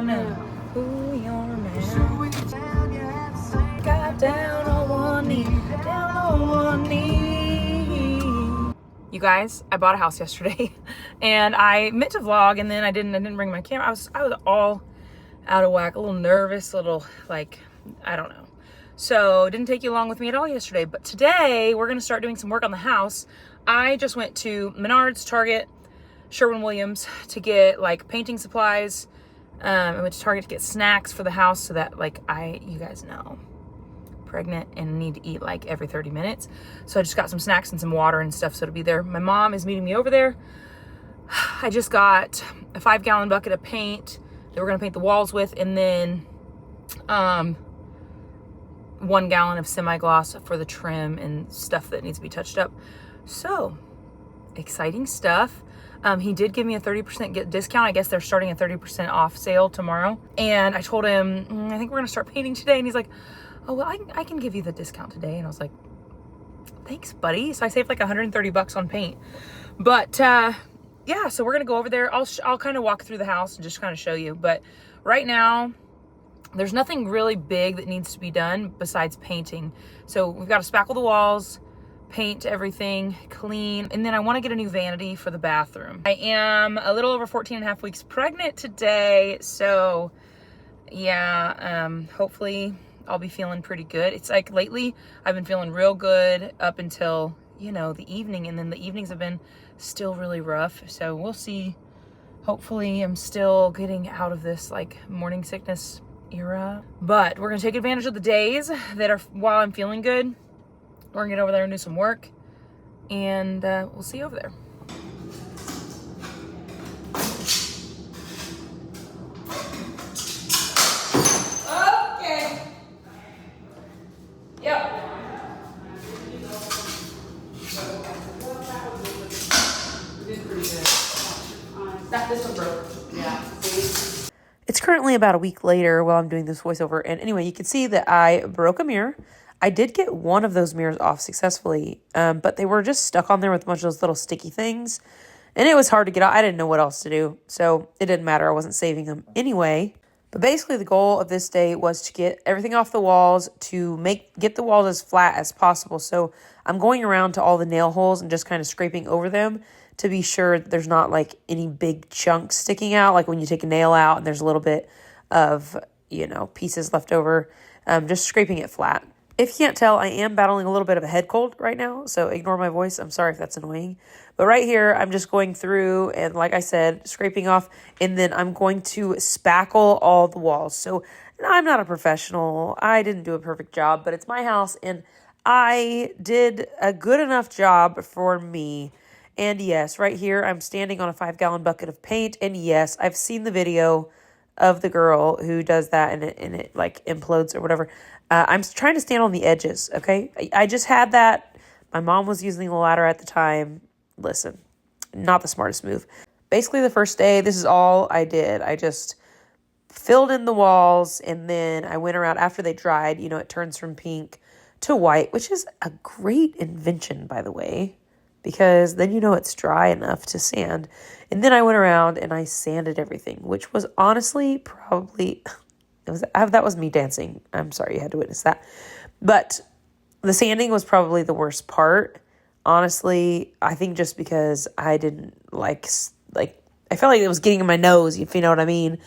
now. Who you're now. Got down on one knee. Down on one knee. You guys, I bought a house yesterday and I meant to vlog and then I didn't bring my camera. I was all out of whack, a little nervous, a little like, I don't know. So it didn't take you along with me at all yesterday, but today we're gonna start doing some work on the house. I just went to Menards, Target, Sherwin-Williams to get like painting supplies. I went to Target to get snacks for the house so that like you guys know, pregnant and need to eat like every 30 minutes. So I just got some snacks and some water and stuff so it'll be there. My mom is meeting me over there. I just got a 5-gallon bucket of paint that we're gonna paint the walls with, and then 1 gallon of semi-gloss for the trim and stuff that needs to be touched up. So exciting stuff. He did give me a 30% discount. I guess they're starting a 30% off sale tomorrow. And I told him, I think we're gonna start painting today. And he's like, oh, well, I can give you the discount today. And I was like, thanks, buddy. So I saved like 130 bucks on paint. But yeah, so we're gonna go over there. I'll kind of walk through the house and just kind of show you. But right now, there's nothing really big that needs to be done besides painting. So we've got to spackle the walls, paint everything, clean, and then I want to get a new vanity for the bathroom. I am a little over 14 and a half weeks pregnant today, so yeah, hopefully I'll be feeling pretty good. It's like lately I've been feeling real good up until, you know, the evening, and then the evenings have been still really rough, so we'll see. Hopefully I'm still getting out of this like morning sickness era, but we're gonna take advantage of the days that are while I'm feeling good. We're gonna get over there and do some work, and we'll see you over there. Okay. Yep. This one broke. Yeah. It's currently about a week later while I'm doing this voiceover, and anyway, you can see that I broke a mirror. I did get one of those mirrors off successfully, but they were just stuck on there with a bunch of those little sticky things, and it was hard to get out. I didn't know what else to do, so it didn't matter. I wasn't saving them anyway. But basically, the goal of this day was to get everything off the walls, to get the walls as flat as possible. So I'm going around to all the nail holes and just kind of scraping over them to be sure there's not like any big chunks sticking out, like when you take a nail out and there's a little bit of, you know, pieces left over, just scraping it flat. If you can't tell, I am battling a little bit of a head cold right now, so ignore my voice. I'm sorry if that's annoying. But right here, I'm just going through and, like I said, scraping off, and then I'm going to spackle all the walls. So I'm not a professional. I didn't do a perfect job, but it's my house, and I did a good enough job for me. And yes, right here, I'm standing on a 5-gallon bucket of paint, and yes, I've seen the video of the girl who does that and it like implodes or whatever. I'm trying to stand on the edges, okay? I just had that. My mom was using the ladder at the time. Listen, not the smartest move. Basically, the first day, this is all I did. I just filled in the walls, and then I went around after they dried. You know, it turns from pink to white, which is a great invention, by the way, because then you know it's dry enough to sand. And then I went around and I sanded everything, which was honestly probably, that was me dancing. I'm sorry you had to witness that. But the sanding was probably the worst part. Honestly, I think just because I didn't like, I felt like it was getting in my nose, if you know what I mean.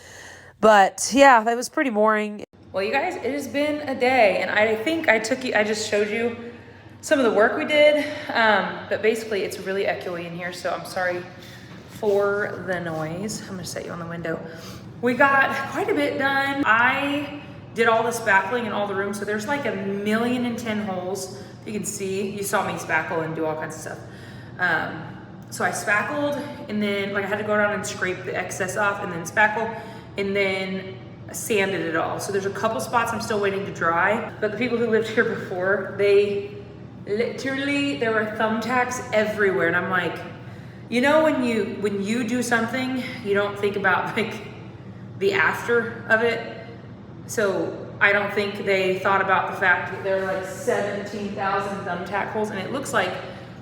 But yeah, that was pretty boring. Well, you guys, it has been a day, and I think I just showed you some of the work we did, but basically it's really echoey in here, so I'm sorry for the noise. I'm gonna set you on the window. We got quite a bit done. I did all the spackling in all the rooms, so there's like 1,010,000 holes. You can see, you saw me spackle and do all kinds of stuff. So I spackled, and then like I had to go around and scrape the excess off, and then spackle, and then sanded it all. So there's a couple spots I'm still waiting to dry, but the people who lived here before, they literally, there were thumbtacks everywhere, and I'm like, you know, when you do something, you don't think about like the after of it. So I don't think they thought about the fact that there are like 17,000 thumbtack holes, and it looks like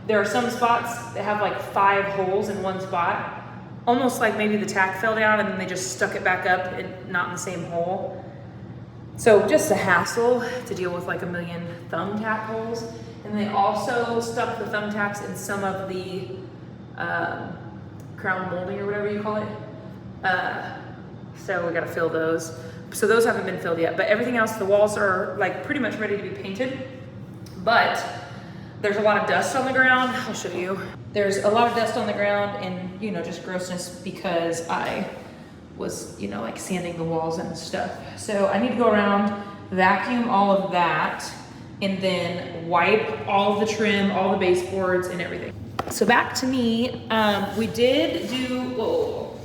there are some spots that have like 5 holes in one spot. almost like maybe the tack fell down and then they just stuck it back up and not in the same hole. So just a hassle to deal with like a million thumbtack holes. And they also stuck the thumbtacks in some of the crown molding or whatever you call it. So we gotta fill those. So those haven't been filled yet, but everything else, the walls are like pretty much ready to be painted. But there's a lot of dust on the ground. I'll show you. There's a lot of dust on the ground and, you know, just grossness because I was, you know, like sanding the walls and stuff. So I need to go around, vacuum all of that, and then wipe all of the trim, all the baseboards and everything. So back to me, we did do, whoa,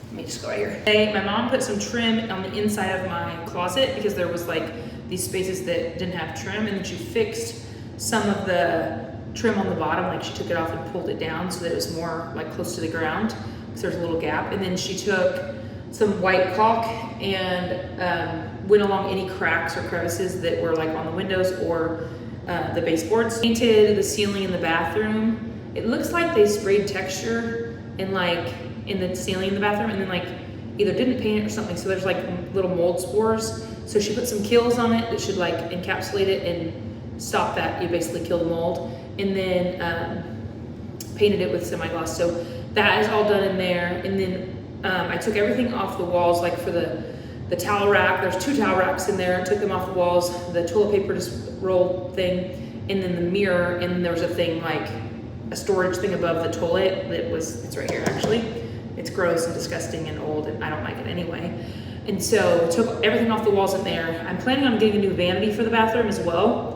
let me just go right here. Hey, my mom put some trim on the inside of my closet because there was like these spaces that didn't have trim, and then she fixed some of the trim on the bottom, like she took it off and pulled it down so that it was more like close to the ground because there's a little gap. And then she took some white caulk and went along any cracks or crevices that were like on the windows or the baseboards. Painted the ceiling in the bathroom. It looks like they sprayed texture in like in the ceiling in the bathroom and then like either didn't paint it or something. So there's like little mold spores. So she put some kills on it that should like encapsulate it and stop that. You basically kill the mold. And then painted it with semi-gloss. So that is all done in there. And then I took everything off the walls, like for the towel rack. There's 2 towel racks in there. I took them off the walls, the toilet paper just roll thing, and then the mirror. And there was a thing like a storage thing above the toilet that was, it's right here actually. It's gross and disgusting and old and I don't like it anyway. And so took everything off the walls in there. I'm planning on getting a new vanity for the bathroom as well.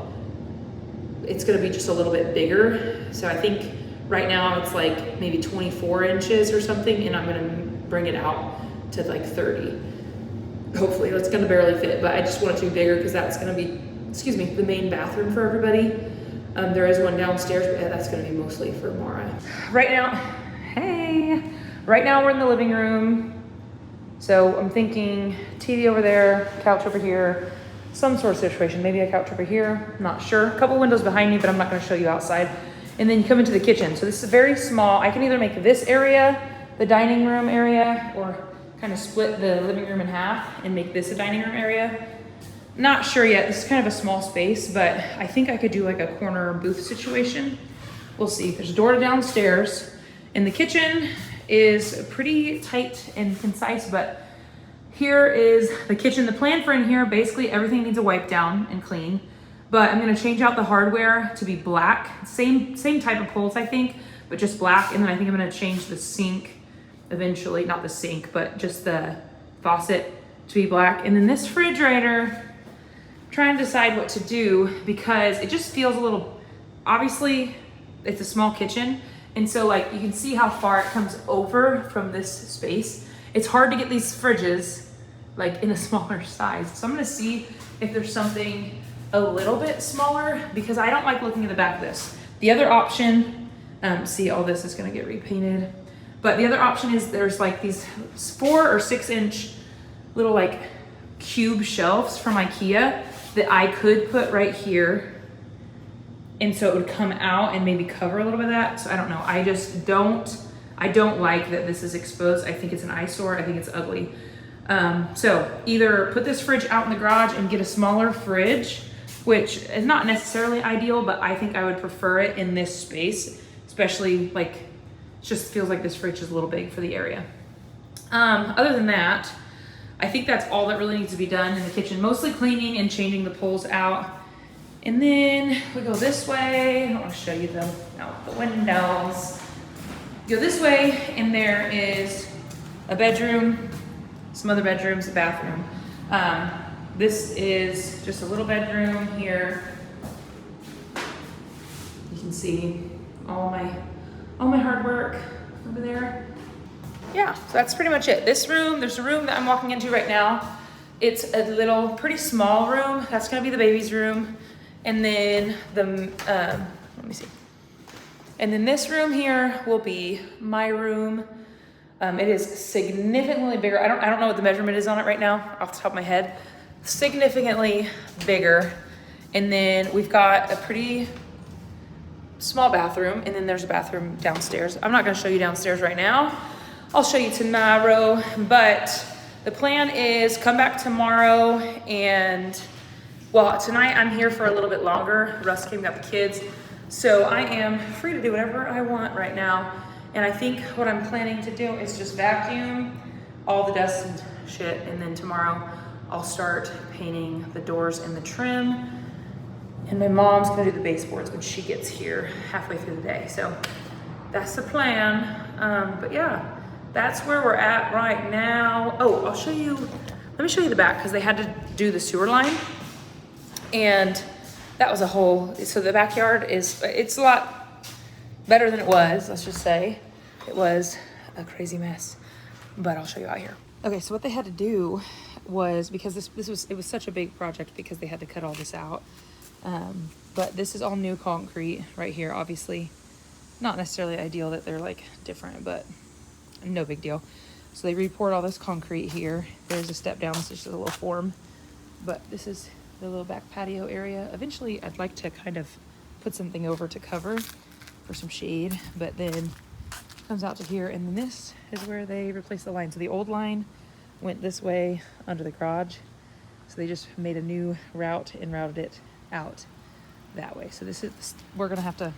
It's gonna be just a little bit bigger. So I think right now it's like maybe 24 inches or something, and I'm gonna bring it out to like 30. Hopefully, it's gonna barely fit, but I just want it to be bigger because that's gonna be, excuse me, the main bathroom for everybody. There is one downstairs, but that's gonna be mostly for Mara. Right now, hey, right now we're in the living room. So I'm thinking TV over there, couch over here, some sort of situation, maybe a couch over here, not sure. A couple windows behind me, but I'm not gonna show you outside. And then you come into the kitchen. So this is very small. I can either make this area the dining room area or kind of split the living room in half and make this a dining room area. Not sure yet. This is kind of a small space, but I think I could do like a corner booth situation. We'll see. There's a door to downstairs, and the kitchen is pretty tight and concise, but here is the kitchen. The plan for in here, basically everything needs a wipe down and clean, but I'm gonna change out the hardware to be black. Same type of poles, I think, but just black. And then I think I'm gonna change the sink eventually, not the sink, but just the faucet to be black. And then this refrigerator, I'm trying to decide what to do because it just feels a little, obviously it's a small kitchen. And so like you can see how far it comes over from this space. It's hard to get these fridges like in a smaller size. So I'm gonna see if there's something a little bit smaller because I don't like looking at the back of this. The other option, see all this is gonna get repainted, but the other option is there's like these 4 or 6 inch little like cube shelves from IKEA that I could put right here. And so it would come out and maybe cover a little bit of that. So I don't know, I don't like that this is exposed. I think it's an eyesore, I think it's ugly. So either put this fridge out in the garage and get a smaller fridge, which is not necessarily ideal, but I think I would prefer it in this space, especially like, it just feels like this fridge is a little big for the area. Other than that, I think that's all that really needs to be done in the kitchen, mostly cleaning and changing the poles out. And then we go this way. I don't want to show you the windows. Go this way, and there is a bedroom, some other bedrooms, a bathroom. This is just a little bedroom here. You can see all my hard work over there. Yeah, so that's pretty much it. This room, there's a room that I'm walking into right now. It's a little, pretty small room. That's gonna be the baby's room. And then let me see. And then this room here will be my room. It is significantly bigger. I don't know what the measurement is on it right now off the top of my head. Significantly bigger. And then we've got a pretty small bathroom, and then there's a bathroom downstairs. I'm not gonna show you downstairs right now. I'll show you tomorrow, but the plan is come back tomorrow and, well, tonight I'm here for a little bit longer. Russ came, got the kids. So I am free to do whatever I want right now. And I think what I'm planning to do is just vacuum all the dust and shit. And then tomorrow I'll start painting the doors and the trim. And my mom's gonna do the baseboards when she gets here halfway through the day. So that's the plan. But yeah, that's where we're at right now. Oh, I'll show you, let me show you the back because they had to do the sewer line. And that was a whole, so the backyard it's a lot better than it was, let's just say. It was a crazy mess, but I'll show you out here. Okay, so what they had to do was, because it was such a big project because they had to cut all this out. But this is all new concrete right here, obviously. Not necessarily ideal that they're like different, but no big deal. So they re-poured all this concrete here. There's a step down, it's just a little form. But this is the little back patio area. Eventually I'd like to kind of put something over to cover for some shade, but then it comes out to here, and then this is where they replaced the line. So the old line went this way under the garage. So they just made a new route and routed it out that way. So we're gonna have to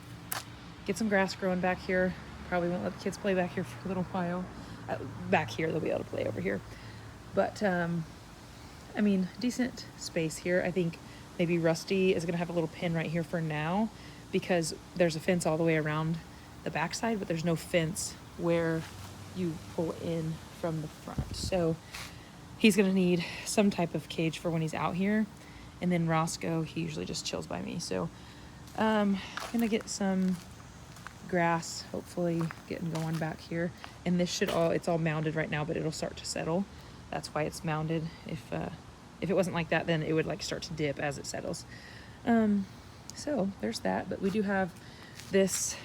get some grass growing back here. Probably won't let the kids play back here for a little while. Back here, they'll be able to play over here. But I mean, decent space here. I think maybe Rusty is gonna have a little pin right here for now because there's a fence all the way around the backside, but there's no fence where you pull in from the front. So he's gonna need some type of cage for when he's out here. And then Roscoe, he usually just chills by me. So gonna get some grass, hopefully getting going back here. And this it's all mounded right now, but it'll start to settle. That's why it's mounded. If it wasn't like that, then it would like start to dip as it settles. So there's that, but we do have this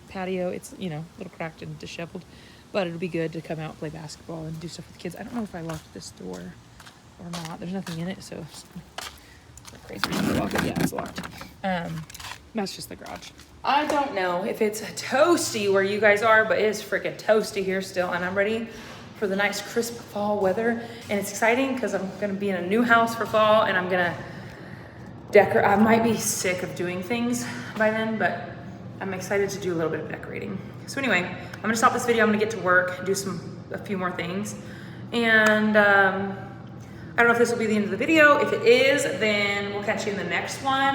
patio. It's, you know, a little cracked and disheveled, but it'll be good to come out, play basketball and do stuff with the kids. I don't know if I locked this door or not. There's nothing in it, so it's crazy to lock it. Yeah, it's locked. That's just the garage. I don't know if it's toasty where you guys are, but it is freaking toasty here still, and I'm ready for the nice crisp fall weather. And it's exciting because I'm gonna be in a new house for fall, and I'm gonna decorate. I might be sick of doing things by then, but I'm excited to do a little bit of decorating. So anyway, I'm gonna stop this video. I'm gonna get to work, do a few more things. And I don't know if this will be the end of the video. If it is, then we'll catch you in the next one.